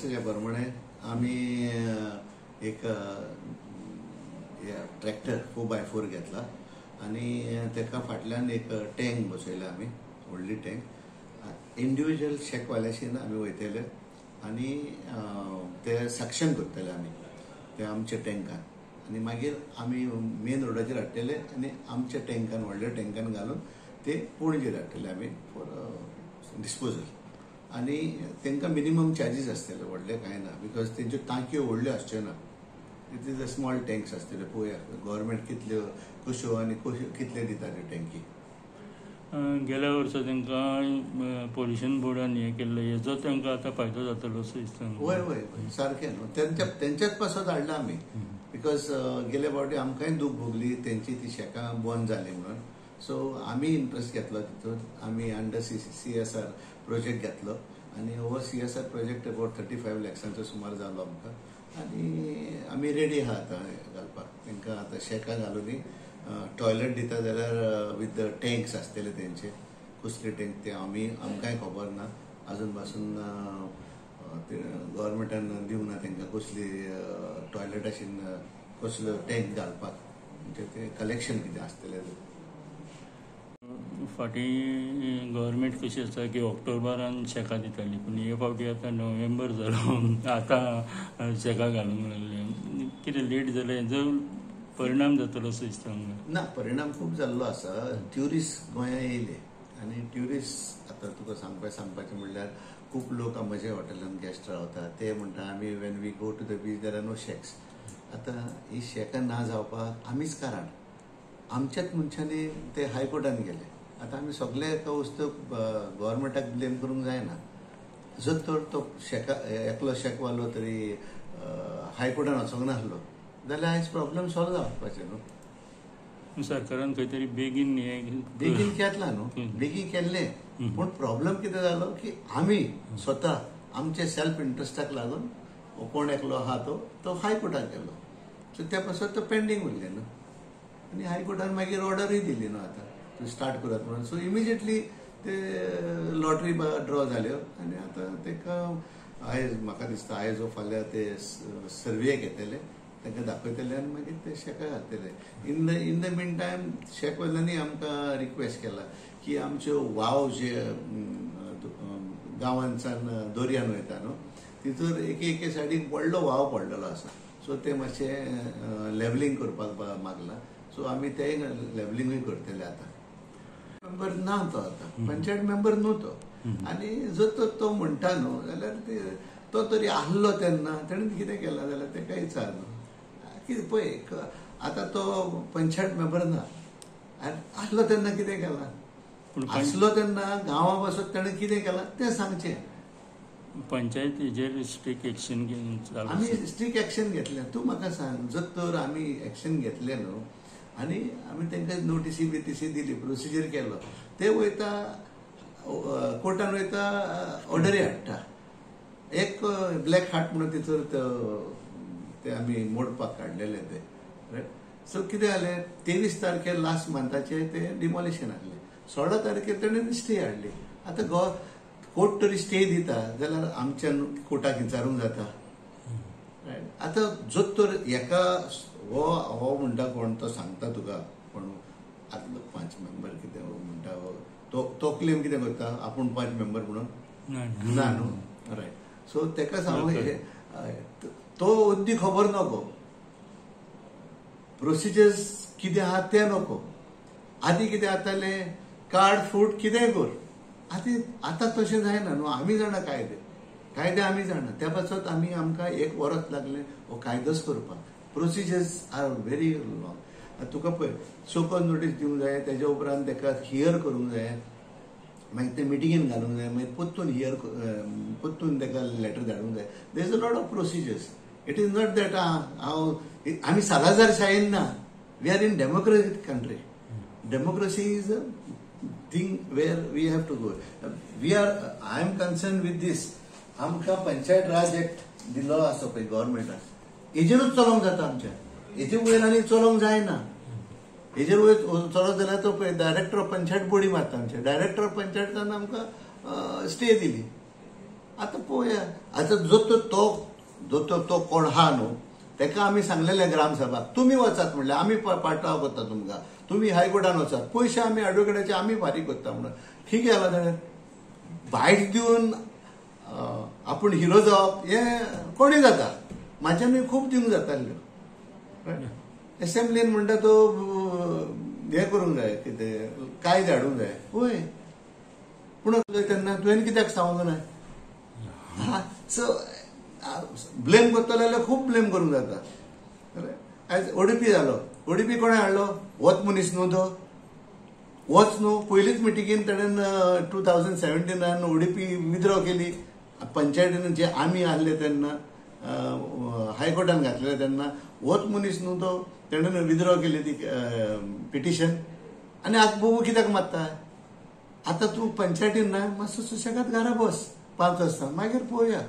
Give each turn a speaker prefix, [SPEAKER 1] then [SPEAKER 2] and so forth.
[SPEAKER 1] सांगल्या प्रमाणे आमी एक ट्रॅक्टर 4x4 घेतला आणि तेका फाटल्यान एक टँक बसयला आमी व्हडली टँक इंडिव्हिज्युअल शेकवाल्याशीन आमी वयतले आणि ते सक्शन करतले आमी ते आमच्या टँकान आणि मागीर आमी मेन रोडाचेर हाडटले आणि आमच्या टँकान व्हडल्या टँकान घालून ते पणजेर हाडटले आमी फॉर डिस्पोजल आणि तांकां मिनिमम चार्जीस आसतले व्हडले कांय ना बिकॉज तेंच्यो टांक्यो व्हडल्यो आसच्यो ना it is a small tanks आसतले पळोवया गव्हर्मेंट कितल्यो कश्यो आनी कितले दिता त्यो टँकी
[SPEAKER 2] गेल्या वर्सा तांकां पोल्युशन बोर्डान हें केल्लें हेजो तांकां आतां फायदो जातलो असो दिसता
[SPEAKER 1] वय वय सारकें न्हू तेंच्याच पासत हाडला आमी बिकॉज गेल्या फावटी आमकांय दूख भोगली तेंची ती शेकां बंद जाली म्हणून सो आमी इंट्रस्ट घेतलो तितून आमी अंडर CSR प्रोजेक्ट घेतलो आणि ओवर CSR प्रोजेक्ट अबाउट 35 लॅक्सांचो सुमार जालो आमकां आणि आमी रेडी आहा आतां घालपाक तांकां आतां शेकां घालून टॉयलेट दिता जाल्यार विथ द टँक्स आसतले तेंचे कसले टँक ते आमकांय खबर ना अजून पासून गव्हर्मेंटान दिवना तांकां कसली टॉयलेटाशीन कसलो टँक घालपाक म्हणजे ते कलेक्शन कितें आसतलें
[SPEAKER 2] फाटीं गव्हर्मेंट कशी आसा की ऑक्टोबरान शेकां दिताली पूण हे फावटी आतां नोव्हेंबर जालो आतां शेकां घालूंक लागले कितें लेट जालें हेजो परिणाम जातलो असो दिसता म्हाका
[SPEAKER 1] ना परिणाम खूब जाल्लो आसा ट्युरिस्ट गोंयांत येयले आनी ट्युरिस्ट आतां तुका सांगपाचें म्हणल्यार खूब लोक म्हज्या हॉटेलांत गेस्ट रावतात ते म्हणटा आमी when we go to the beach there are no shacks आतां ही शेकां ना जावपाक आमीच कारण आमच्याच मनशांनी ते हायकोर्टान गेले आतां आमी सगळे एका वस्तू गव्हर्मेंटाक ब्लेम करूंक जायना जर तर तो एकलो शेकवालो तरी हायकोर्टान वचोंक नासलो जाल्यार आयज प्रॉब्लेम सॉल्व जावपाचें न्हू
[SPEAKER 2] सरकारान खंय तरी बेगीन
[SPEAKER 1] केतला न्हू बेगीन केल्लें पूण प्रॉब्लेम कितें जालो की आमी स्वता आमचे सेल्फ इंट्रस्टाक लागून कोण एकलो आहा तो हायकोर्टाक गेलो सो त्या पासून तो पेंडींग उरलें न्हू आनी हायकोर्टान मागीर ऑर्डरूय दिली न्हू आतां तूं स्टार्ट करात म्हणून सो इमिजिएटली ते लॉटरी ड्रॉ जाल्यो आनी आतां ताका आयज म्हाका दिसता आयज वो फाल्यां ते सर्वे घेतले तांकां दाखयतले आनी मागीर ते शेकां घालतले इन द मीन टायम शेकवाल्यांनी आमकां रिक्वेस्ट केला की आमच्यो वाव जे गांवांच्यान दर्यान वयता न्हू तितूर एके सायडीक व्हडलो वाव पडलेलो आसा सो ते मातशें लेवलिंग करपाक मागला सो आमी तेय लेवलिंगूय करतले आतां मेंबर ना तो आतां पंचायत मेंबर न्हू तो आनी जर तो म्हणटा न्हू जाल्यार तो तरी आहलो तेन्ना तेणेन कितें केलां जाल्यार तेका विचार न्हू कितें पळय आतां तो पंचायत मेंबर ना आहलो तेन्ना कितें केलां आसलो तेन्ना गांवा पासून तेणें कितें केलां तें सांगचें
[SPEAKER 2] पंचायत हेजेर स्ट्रिक्ट एक्शन
[SPEAKER 1] आमी स्ट्रिक्ट एक्शन घेतलें तूं म्हाका सांग जर तर आमी एक्शन घेतलें न्हू आनी आमी तांकां नोटिसी दिली प्रोसिजर केलो ते वयता कोर्टान वयता ऑर्डरी हाडटा एक ब्लॅक हार्ट म्हणून तितूर ते आमी मोडपाक काडलेले ते रायट सो कितें जालें 23 तारखेर लास्ट मंथाचे ते डिमॉलिशन हाडलें 16 तारखेर तेणें स्टे हाडली आतां कोर्ट तरी स्टे दिता जाल्यार आमच्या कोर्टाक विचारूंक जाता रायट आतां जर तर एका हो म्हणटा कोण तो सांगता तुका कोण आतलो 5 मेंबर कितें म्हणटा तो क्लेम कितें करता आपूण 5 मेंबर म्हणून ना न्हू रायट सो तेका सांगूं तो अद्दी खबर नको प्रोसिजर्स कितें आहा तें नको आदी कितें जाताले कार्ड फूट कितेंय कर आतां तशें जायना न्हू आमी जाणा कायदे आमी जाणा त्या पासत आमकां 1 वरस लागलें हो कायदोच करपाक प्रोसिजर्स आर व्हेरी लॉंग तुका पळय चोकोन नोटीस दिवंक जाय तेज्या उपरांत ताका हियर करूंक जाय मागीर ते मिटिंगेन घालूंक जाय मागीर परतून ताका लेटर धाडूंक जाय there is a lot of procedures it is not that आमी सालाजारशायेन ना वी आर इन डेमोक्रेसीक country democracy is a thing where we have to go I am concern with these आमकां पंचायत राज एक्ट दिल्लो आसा पळय गव्हर्मेंटान हेजेरूच चलोवंक जाता आमच्या हेजे वयर आनी चलोवंक जायना हेजेर वयर चलत जाल्यार तो पळय डायरेक्टर ऑफ पंचायत बोडी मारता आमचे डायरेक्टर ऑफ पंचायतान आमकां स्टे दिली आता पळोवया. आता जो तो कोण हा न्हू ताका आमी सांगलेलें ग्रामसभाक तुमी वचात म्हणलें, आमी पाठवा करता तुमकां, तुमी हायकोर्टान वचात, पयशे आमी एडवोकेटाचे आमी फारीक करता म्हणून ठीक जाला. ताणें बायट दिवन आपूण हिरो जावप हें कोणीय जाता, म्हाज्यानूय खूब दिवंक जाताल्यो. एसेंब्लीन म्हणटा तो हें करूंक जाय, कितें कायदे हाडूंक जाय पळय, पूण तेन्ना तुवें कित्याक सांगूंक ना. सो ब्लेम करतलो जाल्यार खूब ब्लेम करूंक जाता. आयज ओडीपी जालो, ओडीपी कोणें हाडलो? होच मनीस न्हू तो, होच न्हू. पयलीच मिटिंगेन ताणें 2017 ओडीपी विथड्रॉ केली. पंचायतीन जे आमी आहले तेन्ना हायकोर्टान घातलेले तेन्ना होच मनीस न्हू तो, ताणें विथड्रॉ केली ती पिटिशन. आनी आतां बोबू कित्याक मारता? आतां तूं पंचायतीन ना, मातसो सुशेगाद घरा बस 5 वर्सां, मागीर पळोवया.